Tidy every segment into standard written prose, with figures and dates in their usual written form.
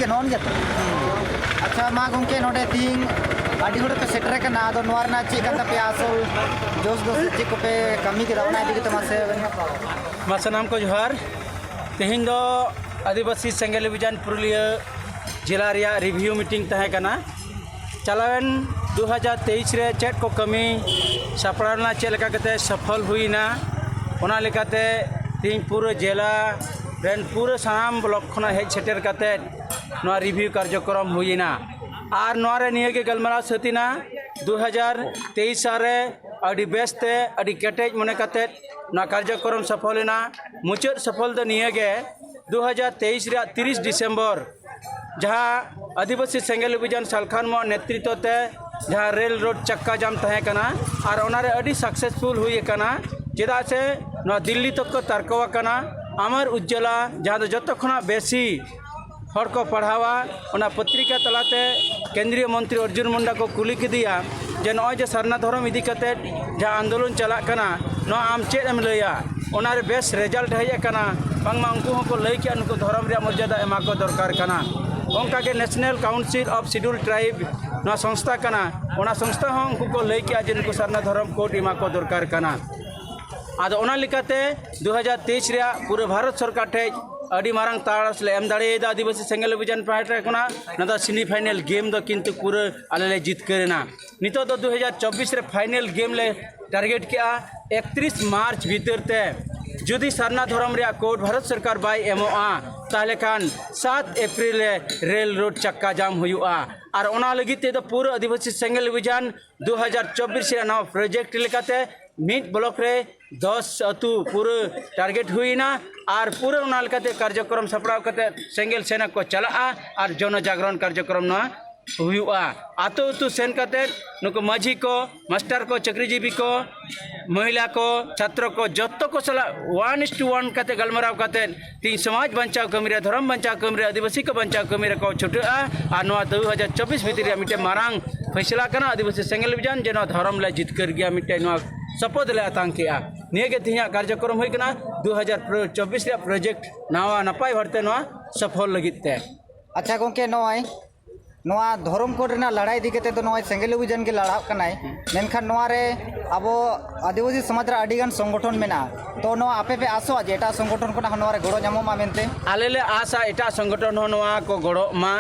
Non के तो अच्छा मा गंके नोडे तीन आदि होड़ पे सेटर के ना दो नोर ना ची कंता पे आसल जोश दोस ची को पे कमी के दावना इदी के तमासे मासनाम को जोहार तेहिं दो आदिवासी सेंगेल अभियान पुरुलिया जिला रिया रिव्यू मीटिंग तहे कना चलावन 2023 रे चेट को कमी सापड़ाना चेक लेका कते सफल हुईना ओना लेकाते तीन पूरा जिला रेन पूरा साम ब्लॉक खना हेज सेटर कते नोआ रिव्यू कार्यक्रम हुईना आर नोआ रे निये के गलमराव सतीना 2023 सारे अडी बेस्ते अडी केटेज मने कते नोआ कार्यक्रम सफलना मुचाद सफल दो निये के 2023 रे 30 दिसंबर जहाँ आदिवासी सेंगेल अभियान सालखान मो नेतृत्व ते जहाँ रेल रोड चक्का जाम तहे कना और ओनारे अडी सक्सेसफुल हुई कना चेदा से नोआ दिल्ली तक को तारकवा कना अमर उज्ज्वला जहाँ दो जतो खना बेसी हर को पढ़ावा ओना पत्रिका तलाते केंद्रीय मंत्री अर्जुन मुंडा को कुली किदिया जे नॉय जे सरना धर्म इदी कते जहाँ आंदोलन चला कना नो आम चेद एम लैया ओनारे बेस रिजल्ट हेज कना बांगमा उनको हको लई के उनको धर्म रे मर्यादा एमा को दरकार कना ओंका के national council of schedule tribe ना संस्था कना ओना संस्था हो उनको को लई के जे उनको सरना धर्म कोड एमा को दरकार कना आदो ओना लिकाते 2023 रे पूरे भारत सरकार ठे अड़ी मारंग ताड़स ले एम दाड़े आदिवासी सेंगेल अभियान पार्टी कोना ना सेमीफाइनल गेम दो किंतु पूरे आले ले जीत करना नितो दो 2024 रे फाइनल गेम ले टारगेट किया 31 मार्च भीतर ते जुदी सरना धर्म रे कोड भारत सरकार बाय एमओआ ताले खान 7 अप्रैल रेल रोड चक्का जाम हुआ और ओना लगी ते दो पूरे आदिवासी सेंगेल अभियान 2024 रे ना प्रोजेक्ट लेकाते मिड ब्लॉक रे 10 अतु पूरे टारगेट हुईना और पूरे ओना लेकाते कार्यक्रम सपड़ाव कते सेंगेल सेना को चला और जन जागरण कार्यक्रम ना हुआ आतो अतु सेन कते नुको माझी को मास्टर को चक्रीजीवी को महिला को छात्र को जत्तो को सला 1:1 कते गलमराव कते तीन समाज बंचाव कमी धर्म बंचाव कमी आदिवासी को बंचाव कमी को छुटा और 2024 भीतर मिटे मारांग फैसला करना आदिवासी सेंगेल अभियान जे धर्म ले जितकर गया मिटे शपथ ले आतंकिया निये तीन कार्यक्रम होना 2024 प्रोजेक्ट नवा नपाय भरते सफल लगिते अच्छा गोंके नोय नोआ धर्म कोड रेना लड़ाई दी केते तो नोय सेंगेल अभियान के लड़ाव कनाय मेनखान नोआ रे अबो आदिवासी समाज रे अडिगान संगठन मेना तो नोआ आपे पे आसो जे एटा संगठन कोना नोआ रे गड़ो जामो मा मेनते आले ले आशा एटा संगठन हो नोआ को गड़ो मा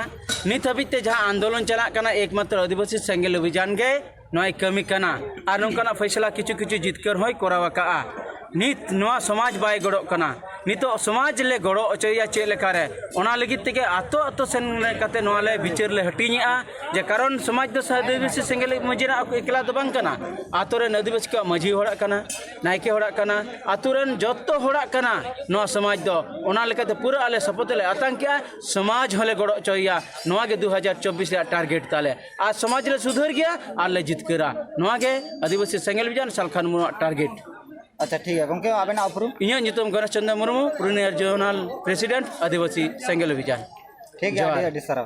नित हबिते जहां आंदोलन चला कना एकमात्र आदिवासी सेंगेल अभियान गे नोय कमी कना आर नोंकाना फैसला किछु किछु जितकर होय कोरावा का नित नोआ समाज बाय गड़ो कना नितो समाज ले गड़ो अचैया चे लेकारे ओना लगित तेगे आतो आतो सेन कते नोआ ले विचार ले हटिनिया जे कारण समाज दो आदिवासी सेंगेल मजिना एकला दो बांग कना आतो रे आदिवासी का मजी होड़ा कना नायके होड़ा कना आतो रेन जत्तो होड़ा कना नोआ समाज दो ओना लेकाते पूरा आले सपोर्ट ले आतंकिया समाज होले गड़ो अचैया नोआ गे 2024 रे टारगेट ताले आज समाज ले सुधर गया आर ले जीत करा नोआ गे आदिवासी सेंगेल अभियान सालखान मुआ टारगेट अच्छा ठीक है गोंके आबेना उपरू इन्या नितम गणेश चंद्र मुर्मू पुरुलिया जोनल प्रेसिडेंट आदिवासी सेंगेल अभियान ठीक है सर।